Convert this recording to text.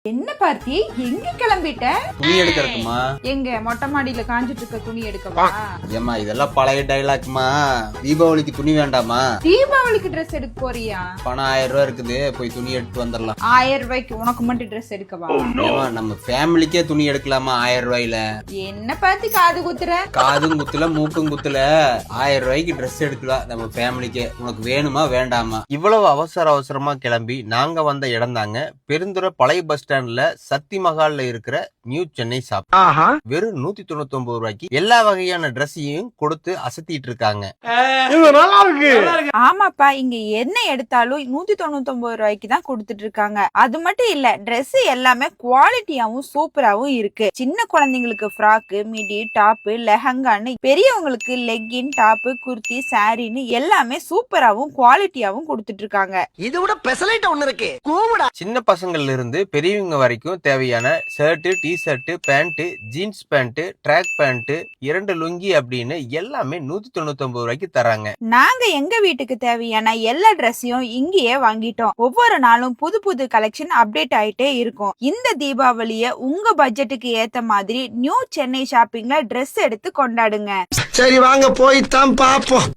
என்ன பார்த்தி எங்க கிளம்பிட்ட? துணி எடுக்கிறதுமா? எங்க மொட்டை மாடியில காஞ்சிட்டு இருக்க துணி எடுக்கவா? ஏமா இதெல்லாம் பழைய டைலாக்மா. தீபாவளிக்கு துணி வேண்டாமா? தீபாவளிக்கு ட்ரெஸ் எடுக்க போறியா? பணம் 1000 ரூபாய் இருக்குது, போய் துணி எடுத்து வந்துடலாம். 1000 ரூபாய்க்கு உனக்கு மட்டும் ட்ரெஸ் எடுக்கவா? ஏமா நம்ம ஃபேமிலிக்கே துணி எடுக்கலாமா 1000 ரூபாயில? என்ன பார்த்தி காது குத்துற? காதும் குத்துல மூக்கும் குத்துல 1000 ரூபாய்க்கு ட்ரெஸ் எடுக்கலாம் நம்ம ஃபேமிலிக்கே. உனக்கு வேணுமா வேண்டாமா? இவ்வளவு அவசரமா கிளம்பி நாங்க வந்த இடம் தாங்க பெருந்துறை பழைய பஸ் ஸ்டாண்ட்ல சக்தி மகால்ல இருக்கிற நியூ சென்னை ஷாப். வெறும் 199 ரூபாய்க்கு எல்லா வகையான ட்ரெஸ்ஸையும் கொடுத்து அசத்திட்டு இருக்காங்க. ஆமாப்பா, இங்க என்ன எடுத்தாலும் 199 ரூபாய்க்கு தான் கொடுத்துட்டு இருக்காங்க. அது மட்டும் இல்ல, Dress எல்லாமே குவாலிட்டியாவும் சூப்பராவும் இருக்கு. சின்ன குழந்தைங்களுக்கு ஃப்ராக்கு, மிடி, டாப், லெஹங்கான்னு, பெரியவங்களுக்கு லெக்கின், டாப், குர்த்தி, சாரின்னு எல்லாமே சூப்பராவும் குவாலிட்டியாவும் கொடுத்துட்டு இருக்காங்க. இது விட பெசலைட் ஒண்ணு இருக்கு. சின்ன பசங்கள்ல இருந்து பெரியவங்க வரைக்கும் தேவையான shirt, T-shirt, pant, jeans pant, track pant, 2 லுங்கி அப்படின்னு எல்லாமே 199 ரூபாய்க்கு தராங்க. நாங்க எங்க வீட்டுக்கு தேவையான எல்லா ட்ரெஸ்ஸையும் இங்கேயே வாங்கிட்டோம். ஒவ்வொரு நாளும் புது புது கலெக்ஷன் அப்டேட் ஆயிட்டே இருக்கும். இந்த தீபாவளிய உங்க பட்ஜெட்டுக்கு ஏத்த மாதிரி நியூ சென்னை ஷாப்பிங்ல ட்ரெஸ் எடுத்து கொண்டாடுங்க. சரி வாங்க போய் தான் பாப்போம்.